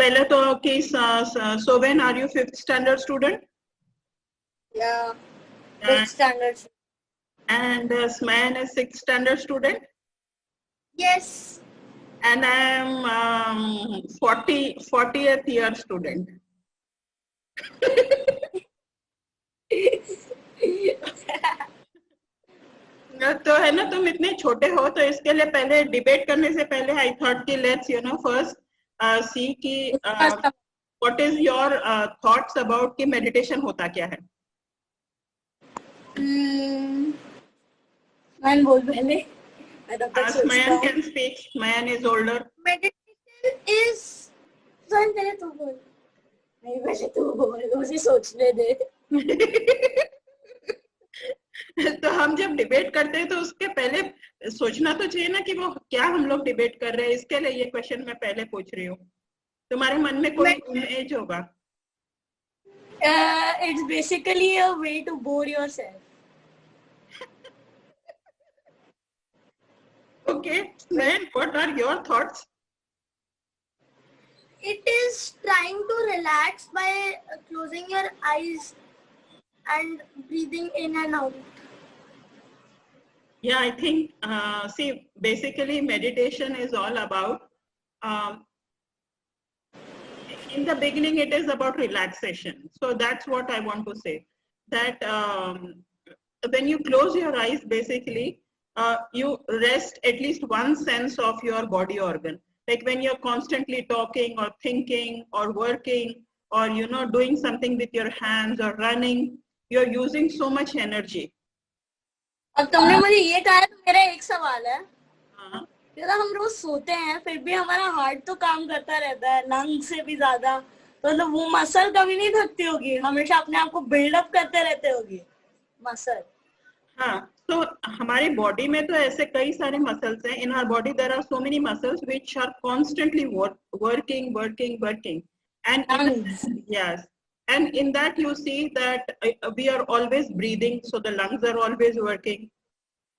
पहले तो कि Soven, are you 5th standard student? Yeah, 5th standard. And Smayan is 6th standard student? Yes. And I am 40th year student. तो है ना, तुम इतने छोटे हो, तो इसके लिए पहले डिबेट करने से पहले आई थॉट कि लेट्स फर्स्ट सी कि what is your thoughts about कि मेडिटेशन होता क्या है. मैं बोल पहले. Smayan can speak. Smayan is older. Meditation is. पहले तू बोल. नहीं, पहले तू बोल, मुझे सोचने दे. तो हम जब डिबेट करते हैं तो उसके पहले सोचना तो चाहिए ना कि वो क्या हम लोग डिबेट कर रहे हैं. इसके लिए ये क्वेश्चन मैं पहले पूछ रही हूँ. तुम्हारे मन में कोई इमेज होगा? It's basically a way to bore yourself. Okay, man, what are your thoughts? It is trying to relax by closing your eyes and breathing in and out. Yeah, I think, see, basically meditation is all about, in the beginning it is about relaxation. So that's what I want to say. That when you close your eyes, basically, you rest at least one sense of your body organ. Like when you're constantly talking or thinking or working or, doing something with your hands or running, you're using so much energy. अब तुमने मुझे ये कहा तो मेरा एक सवाल है. जब हम रोज सोते हैं फिर भी हमारा हार्ट तो काम करता रहता है, लंग से भी ज्यादा, तो मतलब वो मसल कभी नहीं थकती होगी, हमेशा अपने आप को बिल्डअप करते रहते होगी मसल. हाँ, तो हमारी बॉडी में तो ऐसे कई सारे मसल्स हैं. In our body there are so many muscles which are constantly working and yes, and in that you see that we are always breathing, so the lungs are always working,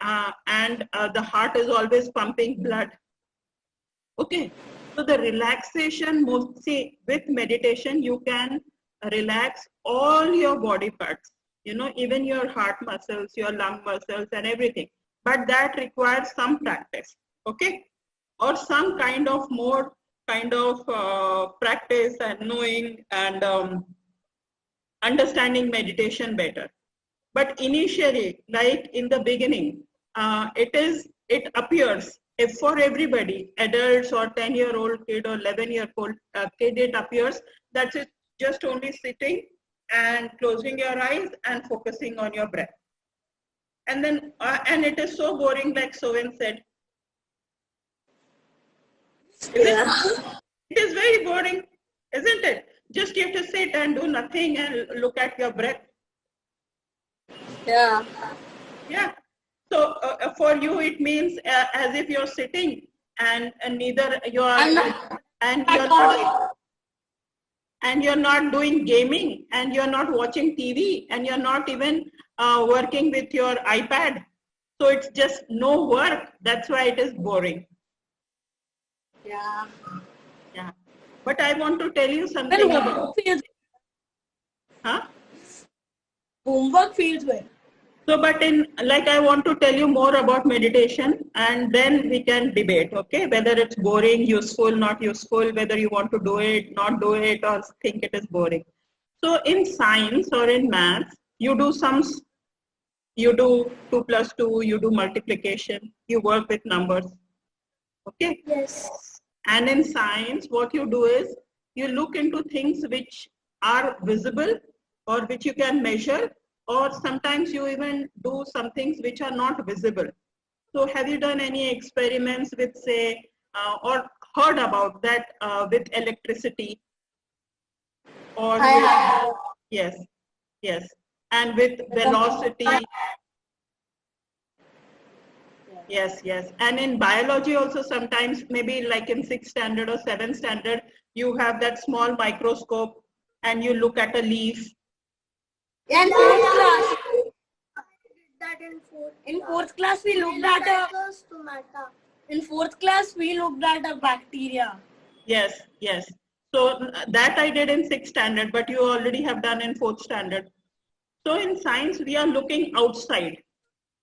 and the heart is always pumping blood. Okay, so the relaxation, see, with meditation you can relax all your body parts, even your heart muscles, your lung muscles and everything, but that requires some practice. Okay, or some kind of more practice and knowing and understanding meditation better. But initially, like in the beginning, it appears, if for everybody, adults or 10-year-old kid or 11-year-old kid, it appears that it's just only sitting and closing your eyes and focusing on your breath. And then, and it is so boring, like Soven said. It is very boring, isn't it? Just you have to sit and do nothing and look at your breath. Yeah. Yeah. So for you, it means as if you're sitting and neither you are and you're not doing gaming and you're not watching TV and you're not even working with your iPad. So it's just no work. That's why it is boring. Yeah. Yeah. But I want to tell you something about. Huh? Homework feels well. So, but I want to tell you more about meditation, and then we can debate, okay? Whether it's boring, useful, not useful, whether you want to do it, not do it, or think it is boring. So, in science or in maths, you do sums, you do 2 plus 2, you do multiplication, you work with numbers, okay? Yes. And in science, what you do is, you look into things which are visible or which you can measure, or sometimes you even do some things which are not visible. So have you done any experiments with, say, or heard about that with electricity? Or with, yes, and with velocity. Yes. And in biology also sometimes, maybe like in 6th standard or 7th standard, you have that small microscope and you look at a leaf. Yeah, in 4th class. That in 4th class we looked at a bacteria. Yes. So that I did in 6th standard, but you already have done in 4th standard. So in science, we are looking outside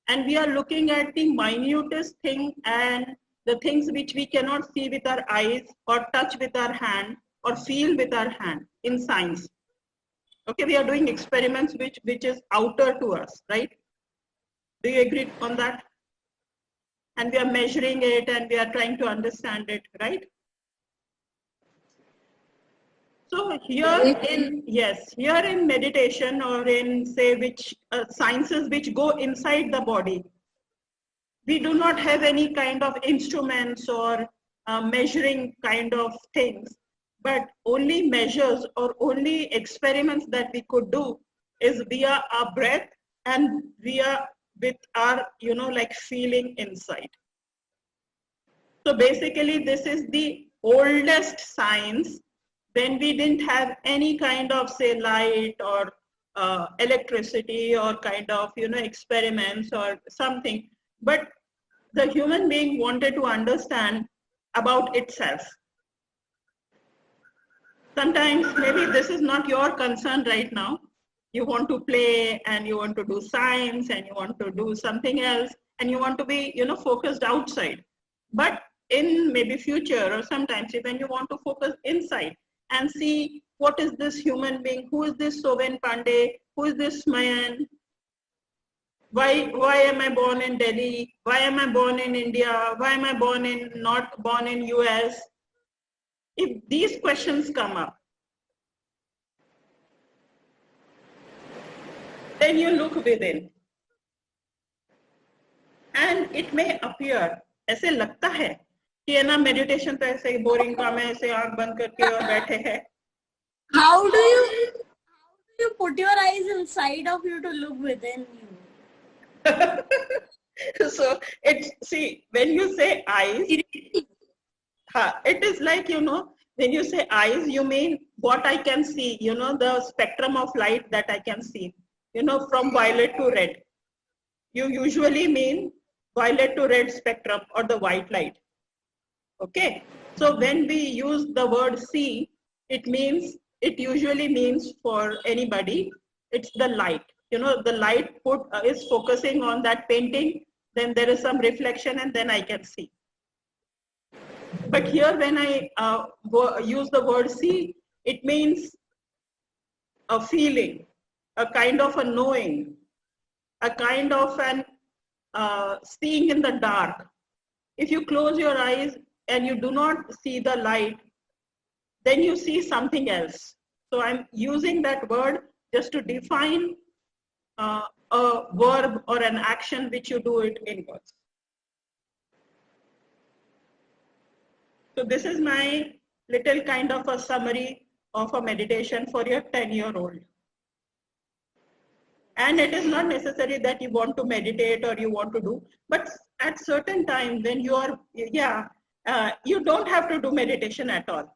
and we are looking at the minutest thing and the things which we cannot see with our eyes or touch with our hand or feel with our hand in science. Okay, we are doing experiments which is outer to us, right? Do you agree on that? And we are measuring it and we are trying to understand it, right? So here in meditation or in say which sciences which go inside the body, we do not have any kind of instruments or measuring kind of things, but only measures or only experiments that we could do is via our breath and via with our, like feeling inside. So basically this is the oldest science when we didn't have any kind of say light or electricity or kind of, experiments or something. But the human being wanted to understand about itself. Sometimes maybe this is not your concern right now. You want to play and you want to do science and you want to do something else and you want to be, focused outside. But in maybe future or sometimes when you want to focus inside and see what is this human being, who is this Soven Pandey, who is this Smayan, why am I born in Delhi, why am I born in India, why am I not born in US? If these questions come up, then you look within and it may appear, ऐसे लगता है कि ना meditation तो ऐसे boring काम है, ऐसे आँख बंद करके और बैठे हैं. How do you put your eyes inside of you to look within you? So when you say eyes, it is like, when you say eyes, you mean what I can see, the spectrum of light that I can see, from violet to red. You usually mean violet to red spectrum or the white light. Okay. So when we use the word see, it usually means for anybody, it's the light. The light is focusing on that painting, then there is some reflection and then I can see. But here when I use the word see, it means a feeling, a kind of a knowing, a kind of an seeing in the dark. If you close your eyes and you do not see the light, then you see something else. So I'm using that word just to define a verb or an action which you do it inwards. So this is my little kind of a summary of a meditation for your 10-year-old. And it is not necessary that you want to meditate or you want to do, but at certain time when you are, you don't have to do meditation at all.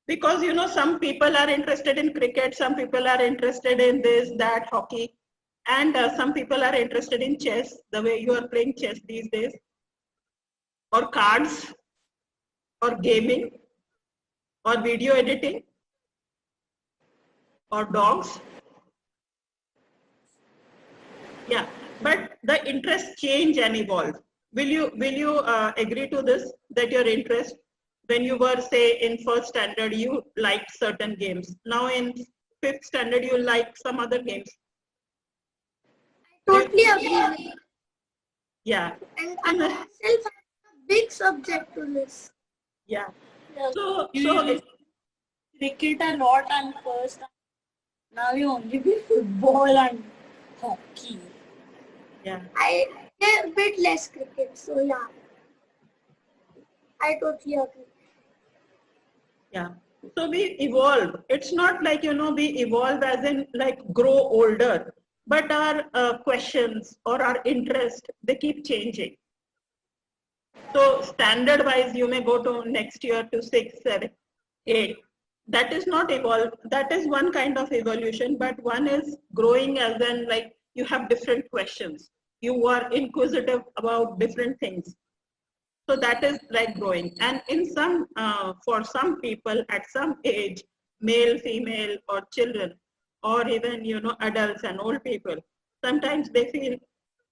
Because, some people are interested in cricket, some people are interested in this, that, hockey, and some people are interested in chess, the way you are playing chess these days, or cards, or gaming, or video editing, or dogs. Yeah, but the interests change and evolve. Will you agree to this, that your interest, when you were say in 1st standard, you liked certain games. Now in 5th standard, you like some other games. I totally agree. Yeah. And I myself have a big subject to this. Yeah. So cricket a lot and first. Now you only play football and hockey. Yeah. I play a bit less cricket, so yeah. I totally agree. Yeah. So we evolve. It's not like, we evolve as in like grow older, but our questions or our interest, they keep changing. So standard wise, you may go to next year to 6, 7, 8. That is not evolve. That is one kind of evolution, but one is growing as in like you have different questions. You are inquisitive about different things. So that is like growing. And in some, for some people at some age, male, female, or children, or even, you know, adults and old people, sometimes they feel,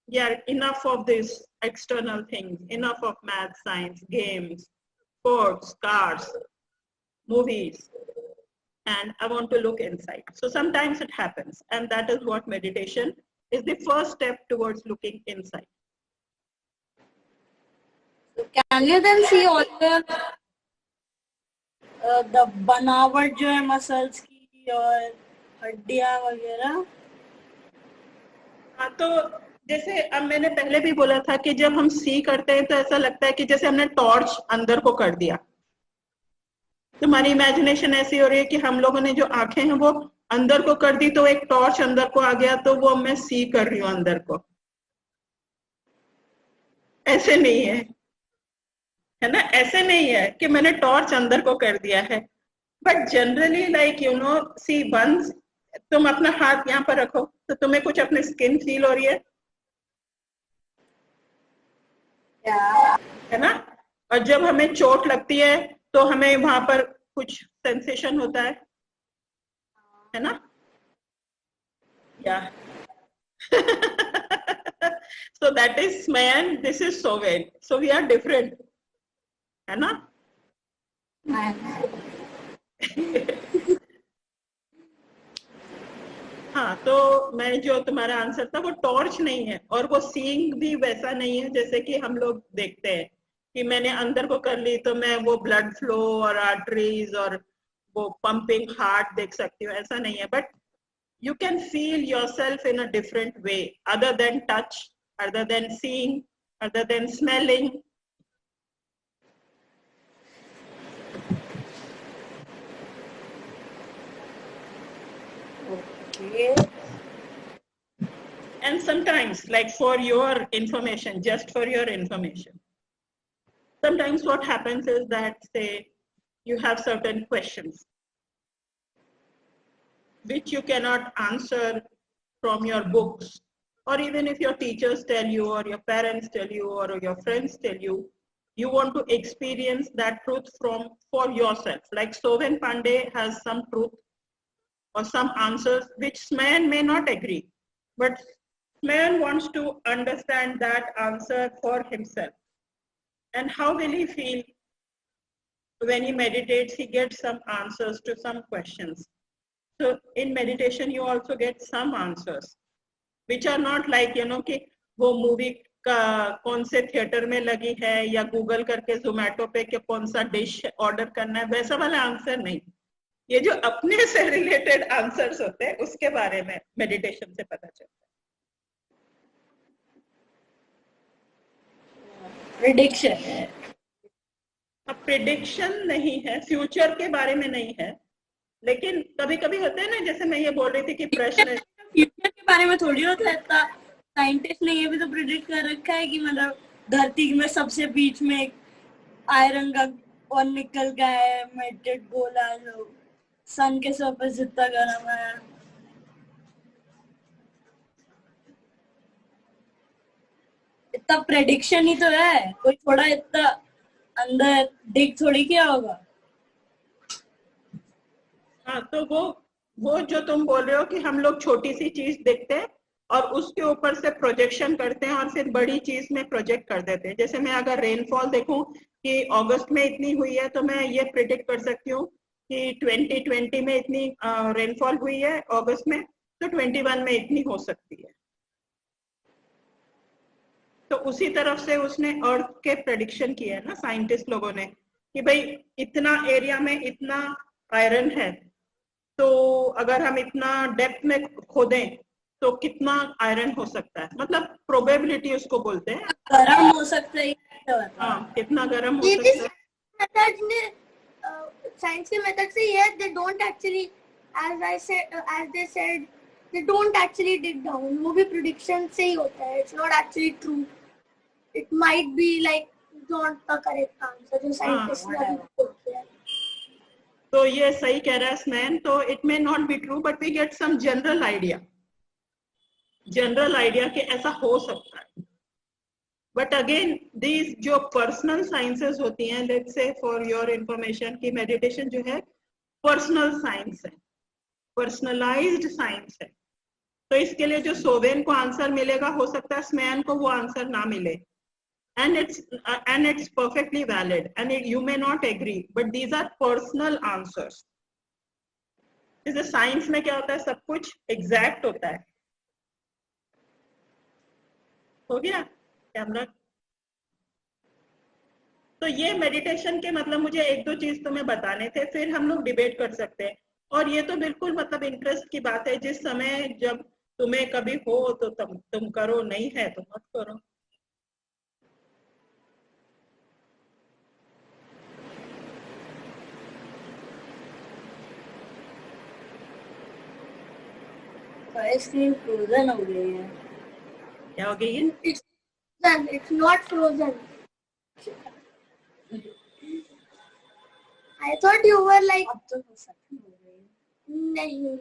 yeah, enough of these external things, enough of math, science, games, sports, cars, movies, and I want to look inside. So sometimes it happens, and that is what meditation is, the first step towards looking inside. Can you then see all the बनावट जो है muscles की और हड्डियां वगैरह? हाँ, तो जैसे अब मैंने पहले भी बोला था कि जब हम सी करते हैं तो ऐसा लगता है कि जैसे हमने टॉर्च अंदर को कर दिया। तुम्हारी इमेजिनेशन ऐसी हो रही है कि हम लोगों ने जो आंखें हैं वो अंदर को कर दी, तो एक टॉर्च अंदर को आ गया, तो वो मैं सी कर रही हूँ अंदर को। ऐसे नहीं है ना, ऐसे नहीं है कि मैंने टॉर्च अंदर को कर दिया है, but generally like you know see once तुम अपना हाथ यहाँ पर रखो तो तुम्हें कुछ अपनी स्किन फील हो रही है ना, और जब हमें चोट लगती है तो हमें वहां पर कुछ सेंसेशन होता है ना, या so that is Smayan, this is Soven, so we are different, है ना? हाँ, तो मैं जो तुम्हारा आंसर था वो टॉर्च नहीं है, और वो सीइंग भी वैसा नहीं है जैसे कि हम लोग देखते हैं कि मैंने अंदर को कर ली तो मैं वो ब्लड फ्लो और आर्टरीज और वो पंपिंग हार्ट देख सकती हूँ, ऐसा नहीं है। But you can feel yourself in a different way, other than touch, other than seeing, other than smelling. Okay. And sometimes, like for your information, just for your information, sometimes what happens is that, say, you have certain questions which you cannot answer from your books, or even if your teachers tell you, or your parents tell you, or your friends tell you, you want to experience that truth for yourself. Like Soven Pandey has some truth or some answers which Smayan may not agree, but Smayan wants to understand that answer for himself. And how will he feel when he meditates? He gets some answers to some questions. So in meditation, you also get some answers, which are not like, you know, कि वो movie का कौन से theatre में लगी है, या Google करके जोमेटो पे कि कौन सा डिश ऑर्डर करना है, वैसा वाला आंसर नहीं। ये जो अपने से रिलेटेड आंसर्स होते हैं, उसके बारे में मेडिटेशन से पता चलता है। प्रेडिक्शन है, अब प्रेडिक्शन नहीं है, फ्यूचर के बारे में नहीं है, लेकिन कभी कभी होते हैं ना, जैसे मैं ये बोल रही थी कि प्रश्न फ्यूचर के बारे में थोड़ी होता है। साइंटिस्ट ने ये भी तो प्रेडिक्ट कर रखा है कि मतलब धरती में सबसे बीच में एक आयरन का और निकल का है मेल्टेड गोला जो सन के सरफेस जितना गर्म है। इतना प्रेडिक्शन ही तो है, कोई थोड़ा इतना अंदर डिग थोड़ी किया होगा। हाँ, तो वो जो तुम बोल रहे हो कि हम लोग छोटी सी चीज देखते हैं और उसके ऊपर से प्रोजेक्शन करते हैं और फिर बड़ी चीज में प्रोजेक्ट कर देते हैं। जैसे मैं अगर रेनफॉल देखूं कि अगस्त में इतनी हुई है, तो मैं ये प्रिडिक्ट कर सकती हूँ कि 2020 में इतनी रेनफॉल हुई है अगस्त में, तो 21 में इतनी हो सकती है। तो उसी तरफ से उसने अर्थ के प्रेडिक्शन किया है ना साइंटिस्ट लोगों ने, कि भाई इतना एरिया में इतना आयरन है, तो अगर हम इतना डेप्थ में खोदें तो कितना आयरन हो सकता है, मतलब प्रोबेबिलिटी उसको बोलते हैं। गर्म हो सकता है, हाँ, कितना गर्म हो सकता है। साइंस के मेथड से ये they don't actually, as they said, they don't actually dig down. वो भी प्रेडिक्शन से ही होता है, it's not actually true. It might be like not the correct answer जो साइंटिस्ट ने बोलते हैं। तो ये सही कह रहा है स्मैन, तो it may not be true but we get some general idea कि ऐसा हो सकता है। बट अगेन दीज जो पर्सनल साइंसेस होती हैं, let's say for your information की मेडिटेशन जो है पर्सनल साइंस है, पर्सनलाइज्ड साइंस है। तो इसके लिए जो सोवेन को आंसर मिलेगा, हो सकता है स्मैन को वो आंसर ना मिले, and it's perfectly valid, and you may not agree, but these are personal answers. जैसे साइंस में क्या होता है, सब कुछ एग्जैक्ट होता है। हो गया कैमरा? तो ये मेडिटेशन के मतलब मुझे एक दो चीज तुम्हें बताने थे, फिर हम लोग डिबेट कर सकते हैं। और ये तो बिल्कुल मतलब इंटरेस्ट की बात है, जिस समय जब तुम्हें कभी हो तो तुम करो, नहीं है तो मत करो। स्क्रीन फ्रोजन हो गई है। क्या हो गई है? It's not frozen. I thought you were like. अब तो नहीं.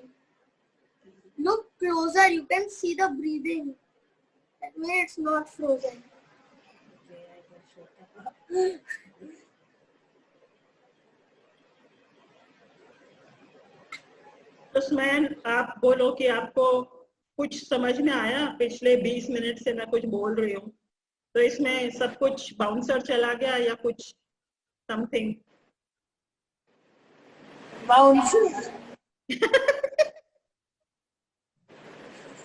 Look closer. You can see the breathing. That means it's not frozen. तो स्मैन, आप बोलो कि आपको कुछ समझ में आया? पिछले 20 मिनट से मैं कुछ बोल रही हूँ, तो इसमें सब कुछ बाउंसर चला गया या कुछ समथिंग? बाउंसर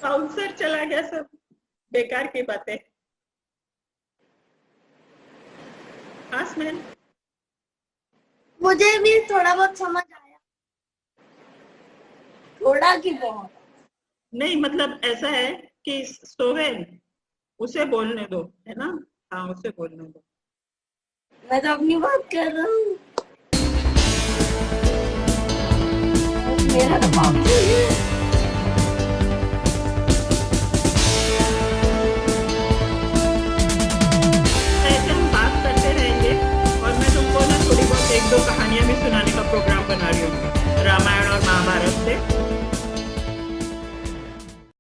बाउंसर चला गया, सब बेकार की बातें। हाँ स्मैन, मुझे भी थोड़ा बहुत समझ आया, थोड़ा की बहुत नहीं, मतलब ऐसा है कि सोवेन उसे बोलने दो, है ना? हाँ उसे बोलने दो। मैं तो अपनी बात कर रहा हूँ। मेरा तो